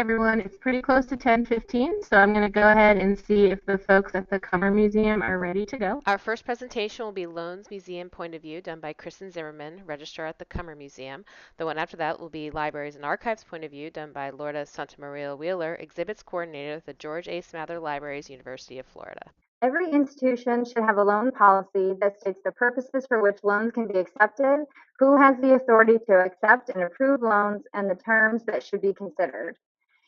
everyone. It's pretty close to 10:15, so I'm going to go ahead and see if the folks at the Cummer Museum are ready to go. Our first presentation will be Lowndes Museum Point of View, done by Kristen Zimmerman, Registrar at the Cummer Museum. The one after that will be Libraries and Archives Point of View, done by Lorda Santamaria Wheeler, Exhibits Coordinator at the George A. Smather Libraries, University of Florida. Every institution should have a loan policy that states the purposes for which loans can be accepted, who has the authority to accept and approve loans, and the terms that should be considered.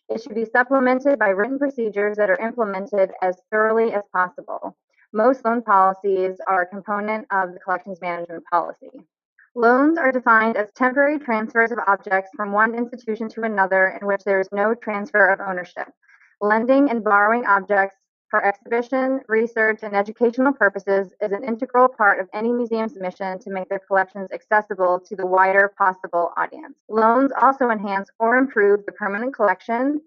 It should be supplemented by written procedures that are implemented as thoroughly as possible. Most loan policies are a component of the collections management policy. Loans are defined as temporary transfers of objects from one institution to another in which there is no transfer of ownership. Lending and borrowing objects for exhibition, research, and educational purposes is an integral part of any museum's mission to make their collections accessible to the wider possible audience. Loans also enhance or improve the permanent collection.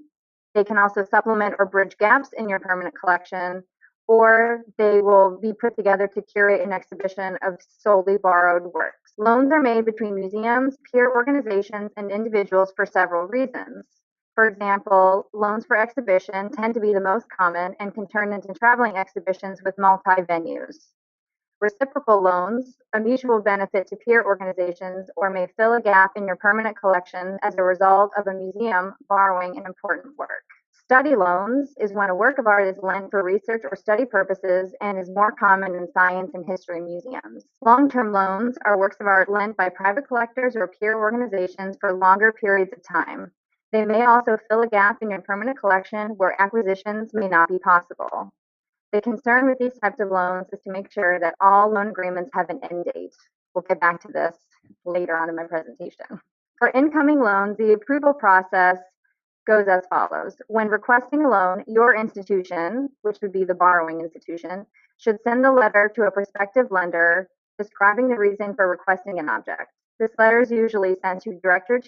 They can also supplement or bridge gaps in your permanent collection, or they will be put together to curate an exhibition of solely borrowed works. Loans are made between museums, peer organizations, and individuals for several reasons. For example, loans for exhibition tend to be the most common and can turn into traveling exhibitions with multi-venues. Reciprocal loans, a mutual benefit to peer organizations, or may fill a gap in your permanent collection as a result of a museum borrowing an important work. Study loans is when a work of art is lent for research or study purposes and is more common in science and history museums. Long-term loans are works of art lent by private collectors or peer organizations for longer periods of time. They may also fill a gap in your permanent collection where acquisitions may not be possible. The concern with these types of loans is to make sure that all loan agreements have an end date. We'll get back to this later on in my presentation. For incoming loans, the approval process goes as follows. When requesting a loan, your institution, which would be the borrowing institution, should send a letter to a prospective lender describing the reason for requesting an object. This letter is usually sent to director,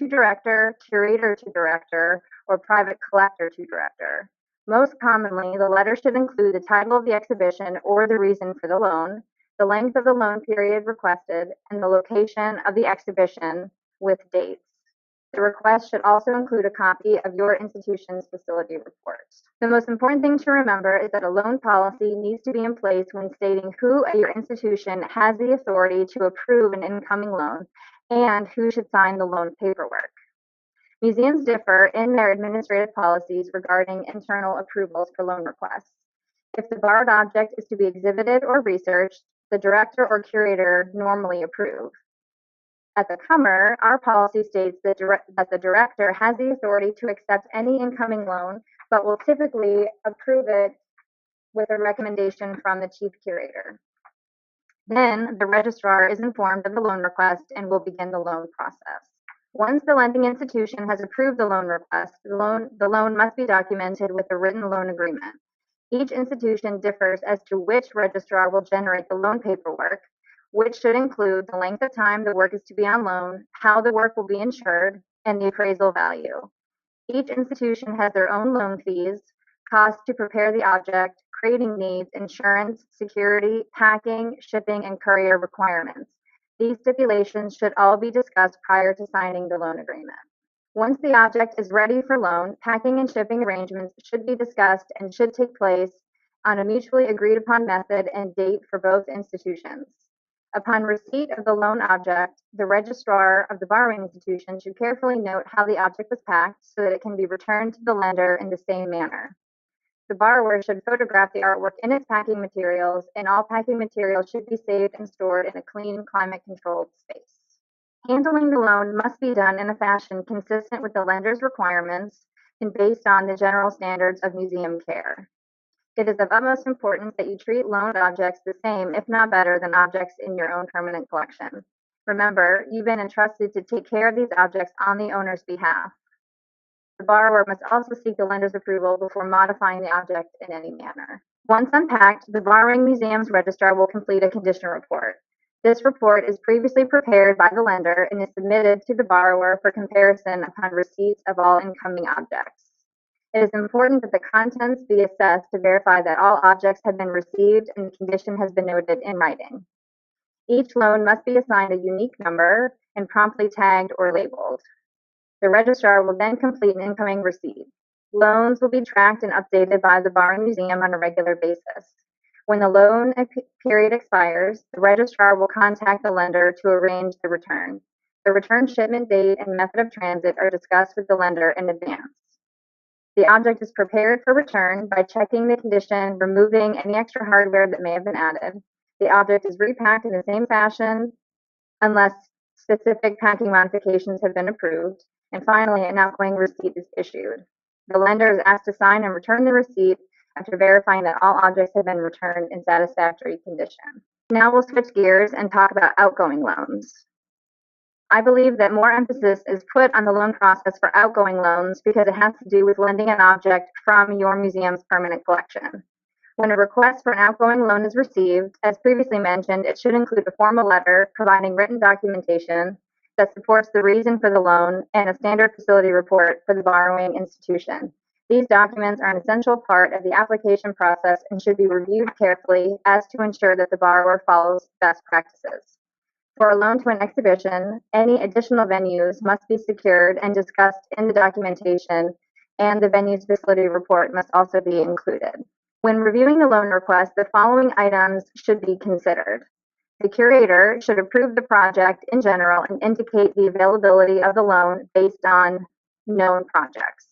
curator to director, or private collector to director. Most commonly, the letter should include the title of the exhibition or the reason for the loan, the length of the loan period requested, and the location of the exhibition with dates. The request should also include a copy of your institution's facility report. The most important thing to remember is that a loan policy needs to be in place when stating who at your institution has the authority to approve an incoming loan and who should sign the loan paperwork. Museums differ in their administrative policies regarding internal approvals for loan requests. If the borrowed object is to be exhibited or researched, the director or curator normally approve. At the Cummer, our policy states that the director has the authority to accept any incoming loan, but will typically approve it with a recommendation from the chief curator. Then the registrar is informed of the loan request and will begin the loan process. Once the lending institution has approved the loan request, the loan must be documented with a written loan agreement. Each institution differs as to which registrar will generate the loan paperwork, which should include the length of time the work is to be on loan, how the work will be insured, and the appraisal value. Each institution has their own loan fees, costs to prepare the object, grading needs, insurance, security, packing, shipping, and courier requirements. These stipulations should all be discussed prior to signing the loan agreement. Once the object is ready for loan, packing and shipping arrangements should be discussed and should take place on a mutually agreed upon method and date for both institutions. Upon receipt of the loan object, the registrar of the borrowing institution should carefully note how the object was packed so that it can be returned to the lender in the same manner. The borrower should photograph the artwork in its packing materials, and all packing materials should be saved and stored in a clean, climate-controlled space. Handling the loan must be done in a fashion consistent with the lender's requirements and based on the general standards of museum care. It is of utmost importance that you treat loaned objects the same, if not better, than objects in your own permanent collection. Remember, you've been entrusted to take care of these objects on the owner's behalf. The borrower must also seek the lender's approval before modifying the object in any manner. Once unpacked, the borrowing museum's registrar will complete a condition report. This report is previously prepared by the lender and is submitted to the borrower for comparison upon receipt of all incoming objects. It is important that the contents be assessed to verify that all objects have been received and the condition has been noted in writing. Each loan must be assigned a unique number and promptly tagged or labeled. The registrar will then complete an incoming receipt. Loans will be tracked and updated by the Borrowing Museum on a regular basis. When the loan period expires, the registrar will contact the lender to arrange the return. The return shipment date and method of transit are discussed with the lender in advance. The object is prepared for return by checking the condition, removing any extra hardware that may have been added. The object is repacked in the same fashion unless specific packing modifications have been approved. And finally, an outgoing receipt is issued. The lender is asked to sign and return the receipt after verifying that all objects have been returned in satisfactory condition. Now we'll switch gears and talk about outgoing loans. I believe that more emphasis is put on the loan process for outgoing loans because it has to do with lending an object from your museum's permanent collection. When a request for an outgoing loan is received, as previously mentioned, it should include a formal letter providing written documentation that supports the reason for the loan and a standard facility report for the borrowing institution. These documents are an essential part of the application process and should be reviewed carefully as to ensure that the borrower follows best practices. For a loan to an exhibition, any additional venues must be secured and discussed in the documentation, and the venue's facility report must also be included. When reviewing the loan request, the following items should be considered. The curator should approve the project in general and indicate the availability of the loan based on known projects.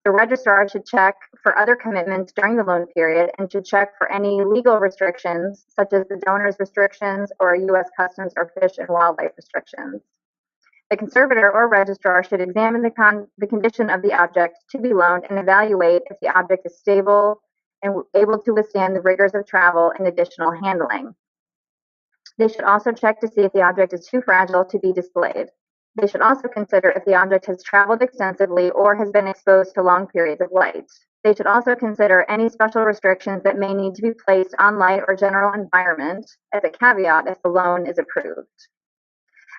The registrar should check for other commitments during the loan period and should check for any legal restrictions, such as the donor's restrictions or U.S. Customs or Fish and Wildlife restrictions. The conservator or registrar should examine the condition of the object to be loaned and evaluate if the object is stable and able to withstand the rigors of travel and additional handling. They should also check to see if the object is too fragile to be displayed. They should also consider if the object has traveled extensively or has been exposed to long periods of light. They should also consider any special restrictions that may need to be placed on light or general environment as a caveat if the loan is approved.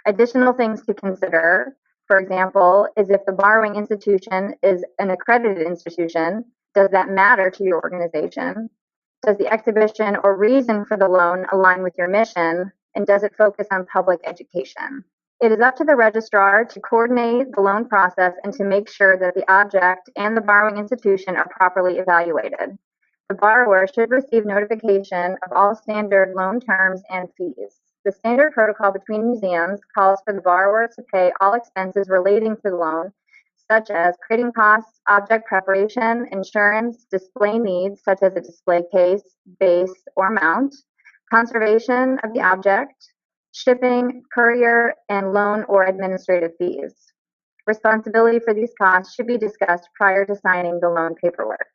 Additional things to consider, for example, is if the borrowing institution is an accredited institution, does that matter to your organization? Does the exhibition or reason for the loan align with your mission? And does it focus on public education? It is up to the registrar to coordinate the loan process and to make sure that the object and the borrowing institution are properly evaluated. The borrower should receive notification of all standard loan terms and fees. The standard protocol between museums calls for the borrower to pay all expenses relating to the loan, such as creating costs, object preparation, insurance, display needs, such as a display case, base, or mount, conservation of the object, shipping, courier, and loan or administrative fees. Responsibility for these costs should be discussed prior to signing the loan paperwork.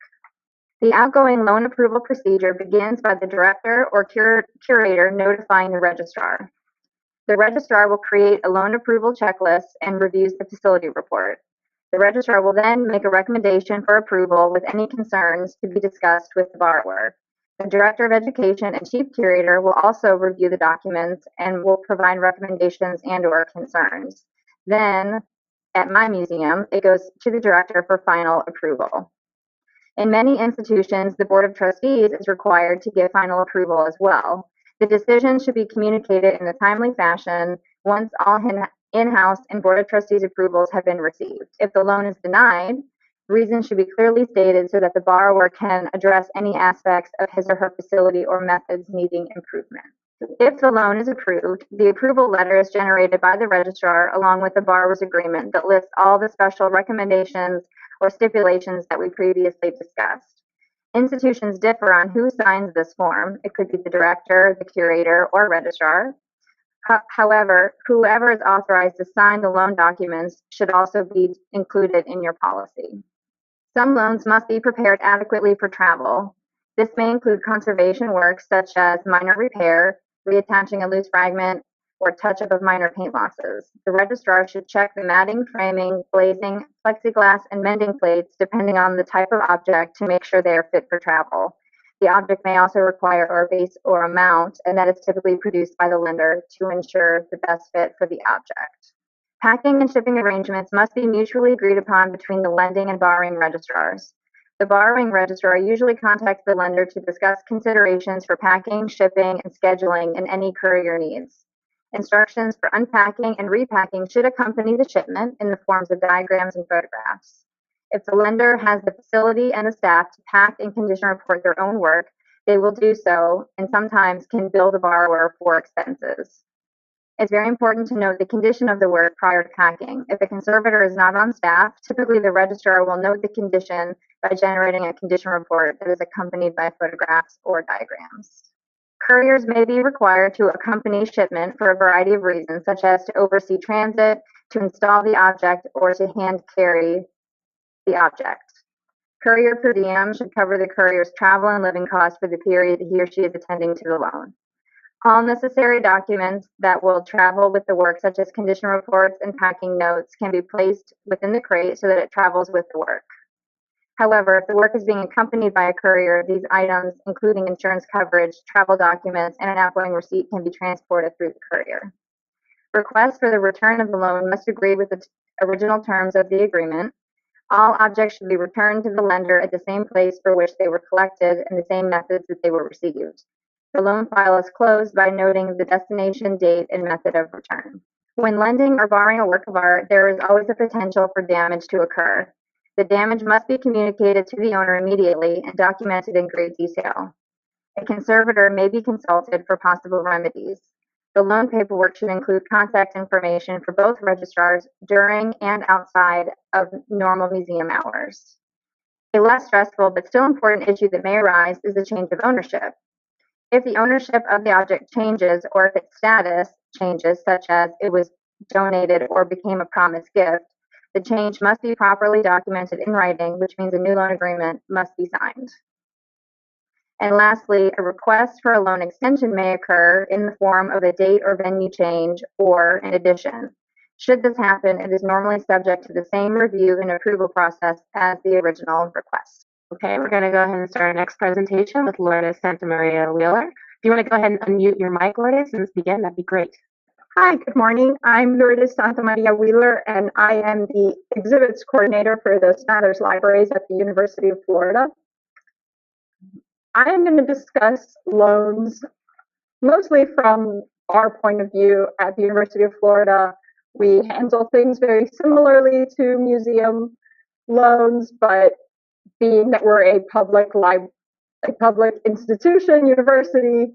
The outgoing loan approval procedure begins by the director or curator notifying the registrar. The registrar will create a loan approval checklist and reviews the facility report. The registrar will then make a recommendation for approval with any concerns to be discussed with the borrower. The Director of Education and Chief Curator will also review the documents and will provide recommendations and/or concerns. Then, at my museum, it goes to the Director for final approval. In many institutions, the Board of Trustees is required to give final approval as well. The decision should be communicated in a timely fashion once all in-house and Board of Trustees approvals have been received. If the loan is denied, reasons should be clearly stated so that the borrower can address any aspects of his or her facility or methods needing improvement. If the loan is approved, the approval letter is generated by the registrar along with the borrower's agreement that lists all the special recommendations or stipulations that we previously discussed. Institutions differ on who signs this form. It could be the director, the curator, or registrar. However, whoever is authorized to sign the loan documents should also be included in your policy. Some loans must be prepared adequately for travel. This may include conservation work such as minor repair, reattaching a loose fragment, or touch-up of minor paint losses. The registrar should check the matting, framing, glazing, plexiglass, and mending plates depending on the type of object to make sure they are fit for travel. The object may also require a base or a mount, and that is typically produced by the lender to ensure the best fit for the object. Packing and shipping arrangements must be mutually agreed upon between the lending and borrowing registrars. The borrowing registrar usually contacts the lender to discuss considerations for packing, shipping, and scheduling and any courier needs. Instructions for unpacking and repacking should accompany the shipment in the forms of diagrams and photographs. If the lender has the facility and the staff to pack and condition report their own work, they will do so and sometimes can bill the borrower for expenses. It's very important to note the condition of the work prior to packing. If the conservator is not on staff, typically the registrar will note the condition by generating a condition report that is accompanied by photographs or diagrams. Couriers may be required to accompany shipment for a variety of reasons, such as to oversee transit, to install the object, or to hand carry the object. Courier per diem should cover the courier's travel and living costs for the period he or she is attending to the loan. All necessary documents that will travel with the work, such as condition reports and packing notes, can be placed within the crate so that it travels with the work. However, if the work is being accompanied by a courier, these items, including insurance coverage, travel documents, and an outgoing receipt, can be transported through the courier. Requests for the return of the loan must agree with the original terms of the agreement. All objects should be returned to the lender at the same place for which they were collected and the same methods that they were received. The loan file is closed by noting the destination, date, and method of return. When lending or borrowing a work of art, there is always a potential for damage to occur. The damage must be communicated to the owner immediately and documented in great detail. A conservator may be consulted for possible remedies. The loan paperwork should include contact information for both registrars during and outside of normal museum hours. A less stressful but still important issue that may arise is the change of ownership. If the ownership of the object changes or if its status changes, such as it was donated or became a promised gift, the change must be properly documented in writing, which means a new loan agreement must be signed. And lastly, a request for a loan extension may occur in the form of a date or venue change or an addition. Should this happen, it is normally subject to the same review and approval process as the original request. Okay, we're going to go ahead and start our next presentation with Lourdes Santamaria Wheeler. If you want to go ahead and unmute your mic, Lourdes, and begin, that'd be great. Hi, good morning. I'm Lourdes Santamaria Wheeler, and I am the exhibits coordinator for the Smathers Libraries at the University of Florida. I am going to discuss loans mostly from our point of view at the University of Florida. We handle things very similarly to museum loans, but being that we're a public institution, university,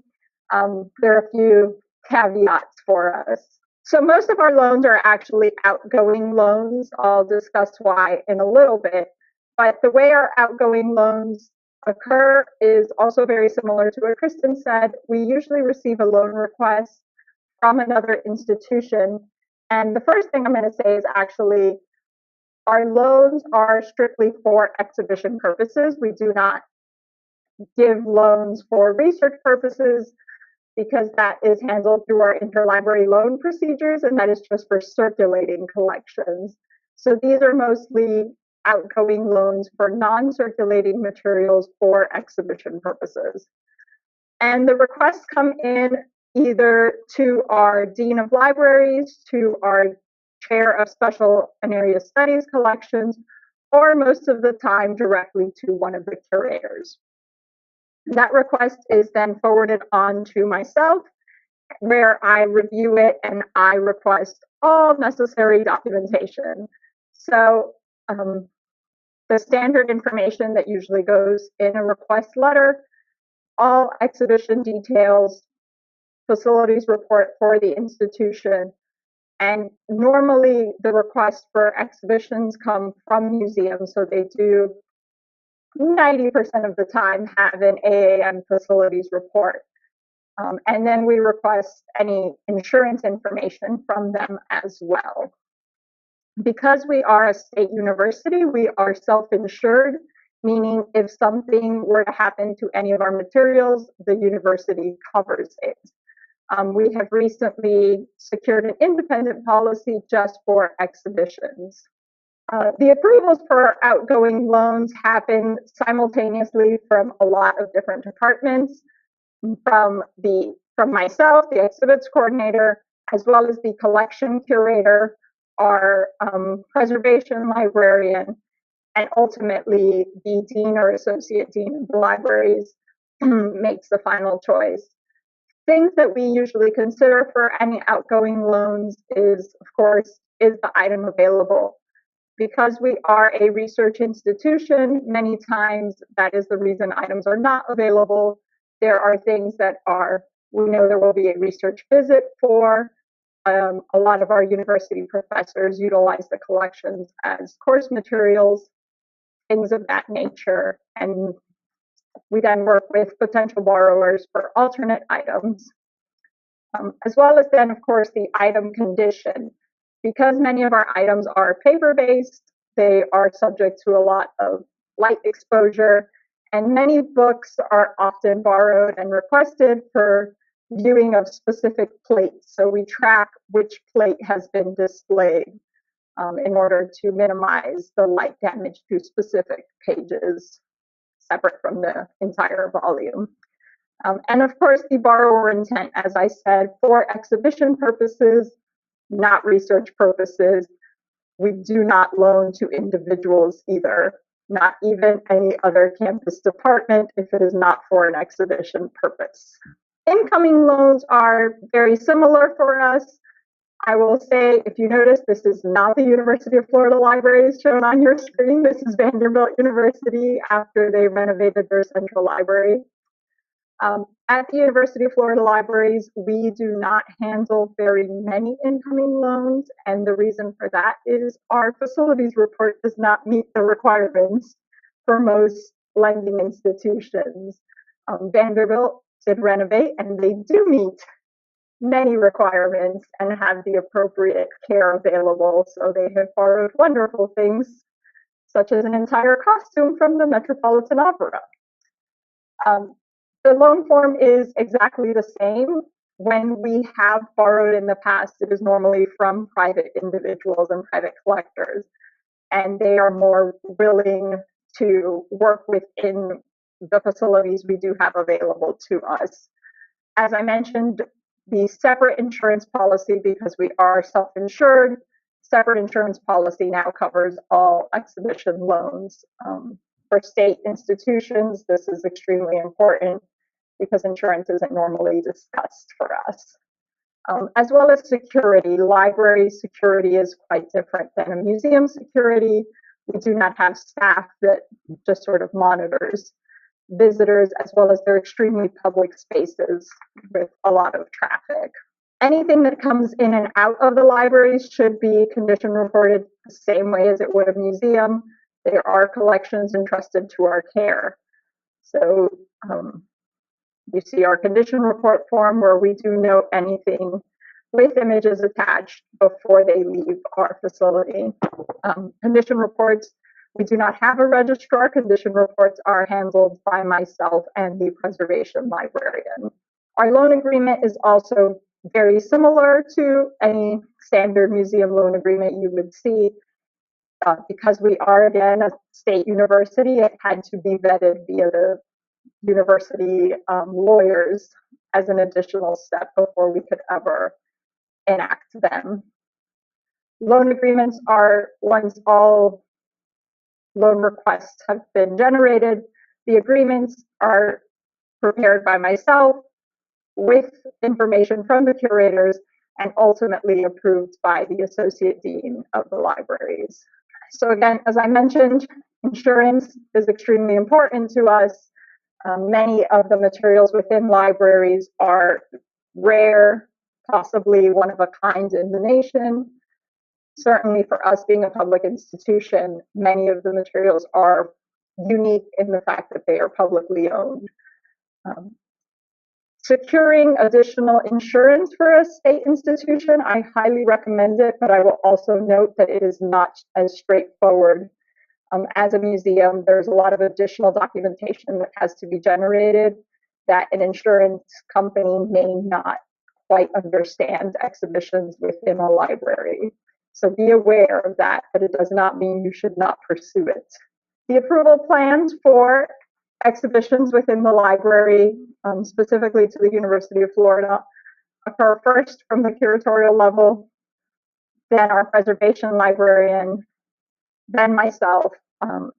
there are a few caveats for us. So most of our loans are actually outgoing loans. I'll discuss why in a little bit. But the way our outgoing loans occur is also very similar to what Kristen said. We usually receive a loan request from another institution. And the first thing I'm going to say is actually our loans are strictly for exhibition purposes. We do not give loans for research purposes because that is handled through our interlibrary loan procedures, and that is just for circulating collections. So these are mostly outgoing loans for non-circulating materials for exhibition purposes. And the requests come in either to our Dean of Libraries, to our Chair of Special and Area Studies collections, or most of the time directly to one of the curators. That request is then forwarded on to myself, where I review it and I request all necessary documentation. So the standard information that usually goes in a request letter, all exhibition details, facilities report for the institution, and normally the requests for exhibitions come from museums, so they do 90% of the time have an AAM facilities report. And then we request any insurance information from them as well. Because we are a state university, we are self-insured, meaning if something were to happen to any of our materials, the university covers it. We have recently secured an independent policy just for exhibitions. The approvals for outgoing loans happen simultaneously from a lot of different departments, from myself, the exhibits coordinator, as well as the collection curator, our preservation librarian, and ultimately the dean or associate dean of the libraries makes the final choice. Things that we usually consider for any outgoing loans is, of course, is the item available? Because we are a research institution, many times that is the reason items are not available. There are things that we know there will be a research visit for. A lot of our university professors utilize the collections as course materials, things of that nature. And we then work with potential borrowers for alternate items, as well as then, of course, the item condition. Because many of our items are paper-based, they are subject to a lot of light exposure, and many books are often borrowed and requested for viewing of specific plates. So we track which plate has been displayed in order to minimize the light damage to specific pages separate from the entire volume. And of course, the borrower intent, as I said, for exhibition purposes, not research purposes. We do not loan to individuals either, not even any other campus department if it is not for an exhibition purpose. Incoming loans are very similar for us. I will say, if you notice, this is not the University of Florida libraries shown on your screen. This is Vanderbilt University after they renovated their central library. At the University of Florida libraries, we do not handle very many incoming loans, and the reason for that is our facilities report does not meet the requirements for most lending institutions. Vanderbilt did renovate, and they do meet many requirements and have the appropriate care available, so they have borrowed wonderful things, such as an entire costume from the Metropolitan Opera. The loan form is exactly the same. When we have borrowed in the past, it is normally from private individuals and private collectors, and they are more willing to work within the facilities we do have available to us. As I mentioned, the separate insurance policy, because we are self-insured, separate insurance policy now covers all exhibition loans. For state institutions, this is extremely important because insurance isn't normally discussed for us. As well as security. Library security is quite different than a museum security. We do not have staff that just sort of monitors visitors, as well as they're extremely public spaces with a lot of traffic. Anything that comes in and out of the libraries should be condition reported the same way as it would a museum. There are collections entrusted to our care. So you see our condition report form where we do note anything with images attached before they leave our facility. Condition reports, we do not have a registrar. Condition reports are handled by myself and the preservation librarian. Our loan agreement is also very similar to any standard museum loan agreement you would see. Because we are, again, a state university, it had to be vetted via the university lawyers as an additional step before we could ever enact them. Loan agreements are, once all loan requests have been generated, the agreements are prepared by myself with information from the curators and ultimately approved by the associate dean of the libraries. So again, as I mentioned, insurance is extremely important to us. Many of the materials within libraries are rare, possibly one of a kind in the nation. Certainly for us being a public institution, many of the materials are unique in the fact that they are publicly owned. Securing additional insurance for a state institution, I highly recommend it, but I will also note that it is not as straightforward. As a museum, there's a lot of additional documentation that has to be generated that an insurance company may not quite understand exhibitions within a library. So be aware of that, but it does not mean you should not pursue it. The approval plans for exhibitions within the library, specifically to the University of Florida, occur first from the curatorial level, then our preservation librarian, then myself,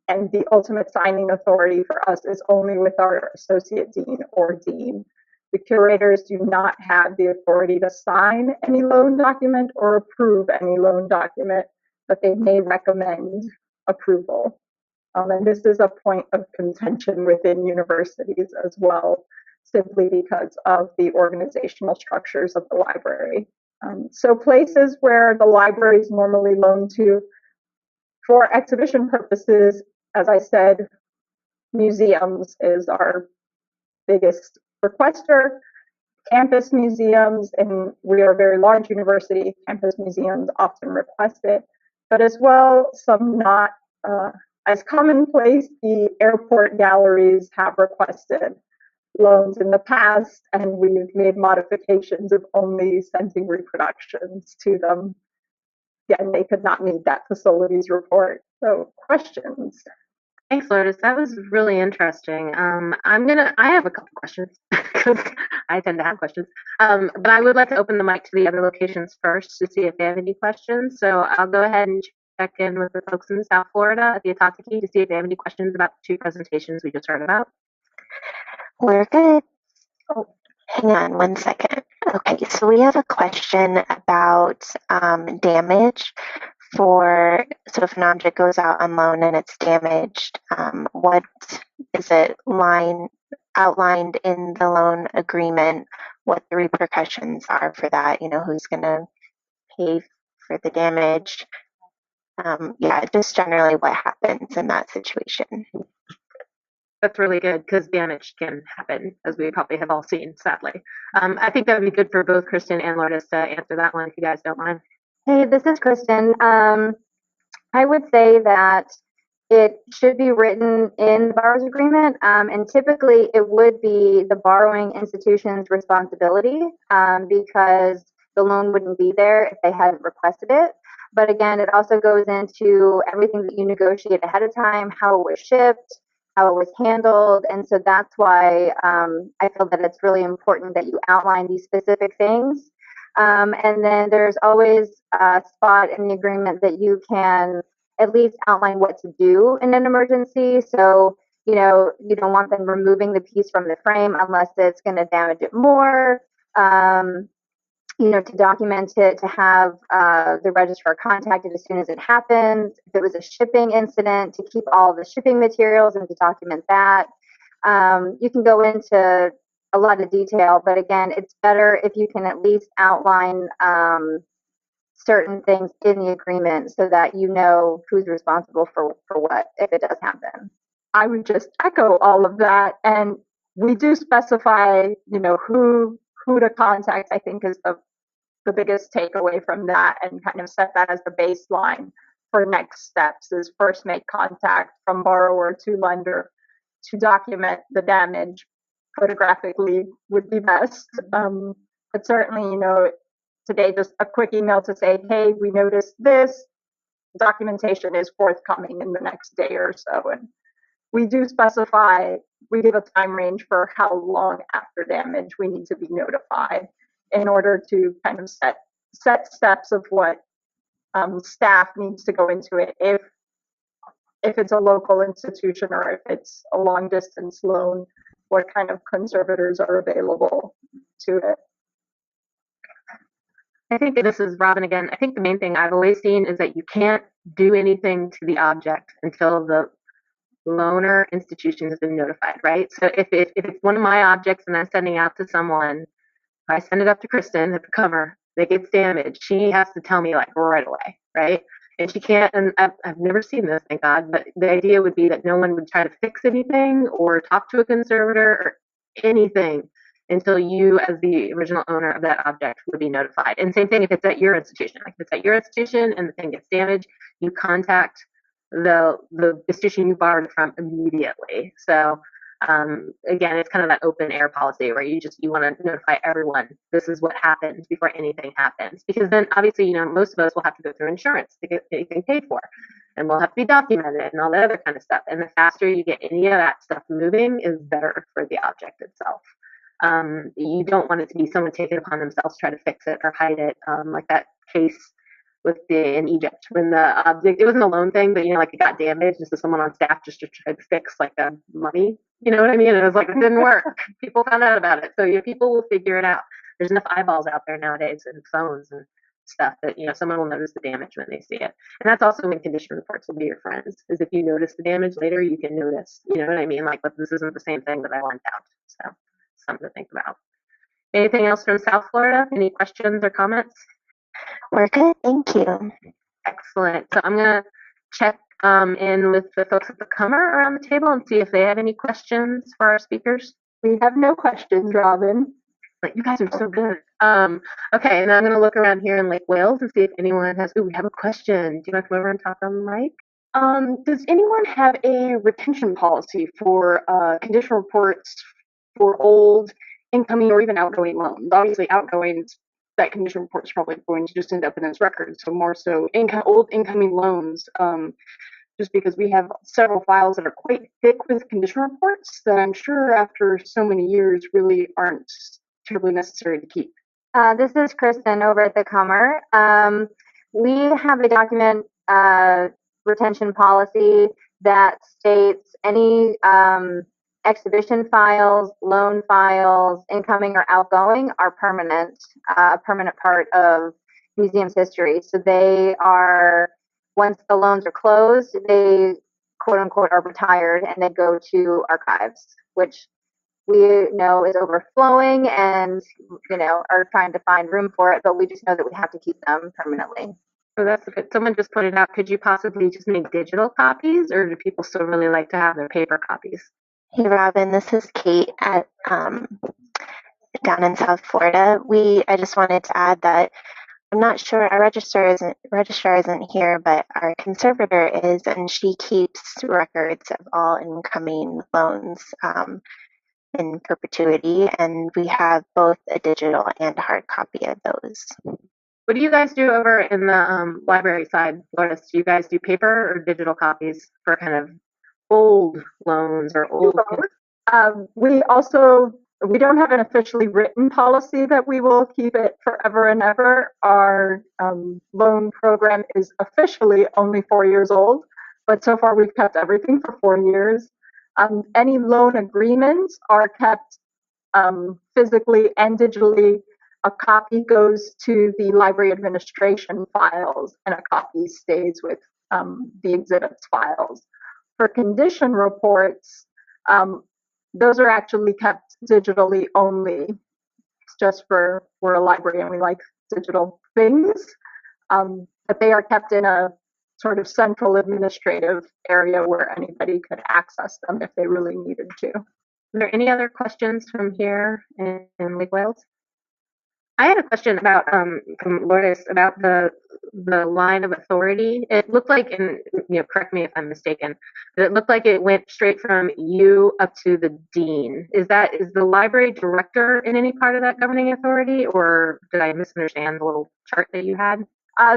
and the ultimate signing authority for us is only with our associate dean or dean. The curators do not have the authority to sign any loan document or approve any loan document. but they may recommend approval. And this is a point of contention within universities as well, simply because of the organizational structures of the library. So places where the library is normally loaned to for exhibition purposes, as I said, museums is our biggest requester. Campus museums, and we are a very large university, campus museums often request it, but as well, some not as commonplace, the airport galleries have requested loans in the past, and we've made modifications of only sending reproductions to them. Again, they could not meet that facilities report. So questions? Thanks, Lourdes. That was really interesting. I have a couple questions because I tend to have questions. But I would like to open the mic to the other locations first to see if they have any questions. So I'll go ahead and check in with the folks in South Florida at the Atatiki to see if they have any questions about the two presentations we just heard about. We're good. Oh, hang on one second. Okay, so we have a question about damage so if an object goes out on loan and it's damaged, what is it outlined in the loan agreement, what the repercussions are for that, who's going to pay for the damage? Yeah, just generally what happens in that situation. That's really good because damage can happen, as we probably have all seen, sadly. I think that would be good for both Kristen and Lourdes to answer that one, if you guys don't mind. Hey, this is Kristen. I would say that it should be written in the borrower's agreement, and typically it would be the borrowing institution's responsibility because the loan wouldn't be there if they hadn't requested it. But again, it also goes into everything that you negotiate ahead of time, how it was shipped, how it was handled, and so that's why I feel that it's really important that you outline these specific things. And then there's always a spot in the agreement that you can at least outline what to do in an emergency. So, you don't want them removing the piece from the frame unless it's going to damage it more. To document it, to have the registrar contacted as soon as it happens. If it was a shipping incident, to keep all the shipping materials and to document that. You can go into a lot of detail, but again, it's better if you can at least outline certain things in the agreement so that you know who's responsible for what if it does happen. I would just echo all of that, and we do specify, who to contact. I think is the biggest takeaway from that, and kind of set that as the baseline for next steps. Is first make contact from borrower to lender to document the damage. Photographically would be best, but certainly, today just a quick email to say, hey, we noticed this. Documentation is forthcoming in the next day or so, and we do specify, we give a time range for how long after damage we need to be notified in order to kind of set steps of what staff needs to go into it if it's a local institution or if it's a long distance loan, what kind of conservators are available to it. I think this is Robin again. I think the main thing I've always seen is that you can't do anything to the object until the loaner institution has been notified, right? So if it's one of my objects and I'm sending out to someone, I send it up to Kristen at the cover, it gets damaged, she has to tell me like right away, right? And she can't, and I've never seen this, thank God, but the idea would be that no one would try to fix anything or talk to a conservator or anything until you, as the original owner of that object, would be notified. And same thing if it's at your institution. Like if it's at your institution and the thing gets damaged, you contact the institution you borrowed from immediately. So again, it's kind of that open air policy where you want to notify everyone this is what happens before anything happens, because then obviously most of us will have to go through insurance to get anything paid for, and we'll have to be documented and all that other kind of stuff, and the faster you get any of that stuff moving is better for the object itself. You don't want it to be someone taking it upon themselves to try to fix it or hide it, like that case in Egypt when the object, it wasn't a loan thing, but like it got damaged, and so someone on staff just tried to fix like a mummy, you know what I mean? And it was like, it didn't work. People found out about it. So people will figure it out. There's enough eyeballs out there nowadays and phones and stuff that, someone will notice the damage when they see it. And that's also when condition reports will be your friends, is if you notice the damage later, you can notice, you know what I mean? Like, but this isn't the same thing that I lent out. So something to think about. Anything else from South Florida? Any questions or comments? We're good, thank you. Excellent. So I'm going to check in with the folks at the Cummer around the table and see if they have any questions for our speakers. We have no questions, Robin. But you guys are so good. Okay, and I'm going to look around here in Lake Wales and see if anyone has. Ooh, we have a question. Do you want to come over and talk on the mic? Does anyone have a retention policy for condition reports for old incoming or even outgoing loans? Obviously, outgoing, that condition report is probably going to just end up in those records. So more so old incoming loans, just because we have several files that are quite thick with condition reports that I'm sure after so many years really aren't terribly necessary to keep. This is Kristen over at the Cummer. We have a document retention policy that states any exhibition files, loan files, incoming or outgoing, are permanent, a permanent part of museum's history. So they are, once the loans are closed, they quote unquote are retired and they go to archives, which we know is overflowing and, are trying to find room for it, but we just know that we have to keep them permanently. Oh, that's good. Someone just pointed out, could you possibly just make digital copies, or do people still really like to have their paper copies? Hey Robin, this is Kate at down in South Florida. I just wanted to add that I'm not sure our registrar isn't here, but our conservator is, and she keeps records of all incoming loans in perpetuity, and we have both a digital and hard copy of those. What do you guys do over in the library side, Lourdes? Do you guys do paper or digital copies for kind of old loans or old? We don't have an officially written policy that we will keep it forever and ever. Our loan program is officially only 4 years old, but so far we've kept everything for 4 years. Any loan agreements are kept physically and digitally. A copy goes to the library administration files, and a copy stays with the exhibits files. For condition reports, those are actually kept digitally only. It's just we're a library and we like digital things, but they are kept in a sort of central administrative area where anybody could access them if they really needed to. Are there any other questions from here in Lake Wales? I had a question about from Lourdes about the line of authority. It looked like, and correct me if I'm mistaken, but it looked like it went straight from you up to the dean. Is the library director in any part of that governing authority, or did I misunderstand the little chart that you had?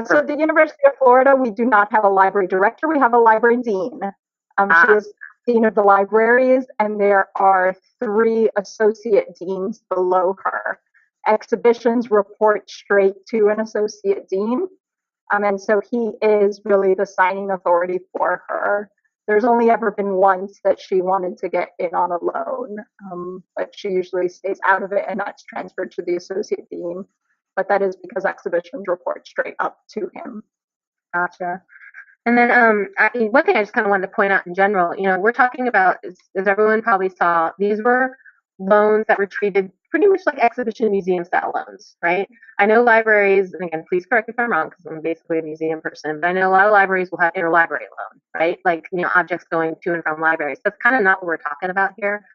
So at the University of Florida, we do not have a library director. We have a library dean. She is dean of the libraries, and there are 3 associate deans below her. Exhibitions report straight to an associate dean, and so he is really the signing authority for her. There's only ever been once that she wanted to get in on a loan, but she usually stays out of it and that's transferred to the associate dean, but that is because exhibitions report straight up to him. Gotcha. And then one thing I just kind of wanted to point out in general, we're talking about, as everyone probably saw, these were loans that were treated pretty much like exhibition museum style loans, right? I know libraries, and again, please correct me if I'm wrong because I'm basically a museum person, but I know a lot of libraries will have interlibrary loan, right? Like, objects going to and from libraries. That's kind of not what we're talking about here,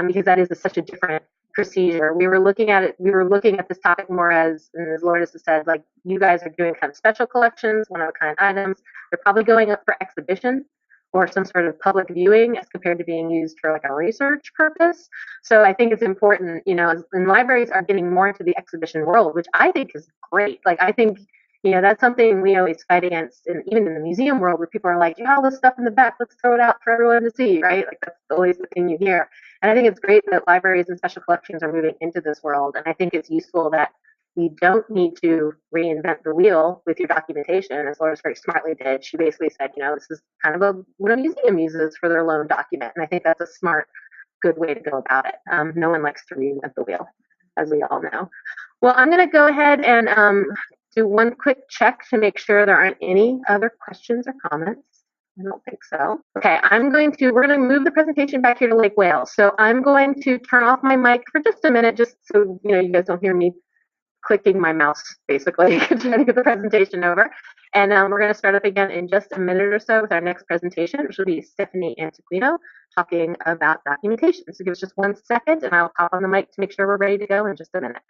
because that is such a different procedure. We were looking at this topic more as Lourdes has said, like, you guys are doing kind of special collections, one-of-a-kind items. They're probably going up for exhibition or some sort of public viewing as compared to being used for like a research purpose. So I think it's important, and libraries are getting more into the exhibition world, which I think is great. Like, I think, that's something we always fight against, and even in the museum world where people are like, all this stuff in the back, let's throw it out for everyone to see, right? Like, that's always the thing you hear. And I think it's great that libraries and special collections are moving into this world. And I think it's useful that you don't need to reinvent the wheel with your documentation, as Lourdes very smartly did. She basically said, this is kind of what a museum uses for their loan document. And I think that's a smart, good way to go about it. No one likes to reinvent the wheel, as we all know. Well, I'm going to go ahead and do one quick check to make sure there aren't any other questions or comments. I don't think so. Okay, we're going to move the presentation back here to Lake Wales. So I'm going to turn off my mic for just a minute, just so you guys don't hear me clicking my mouse, basically, trying to get the presentation over. And we're going to start up again in just a minute or so with our next presentation, which will be Stephanie Antiquino talking about documentation. So give us just 1 second, and I'll pop on the mic to make sure we're ready to go in just a minute.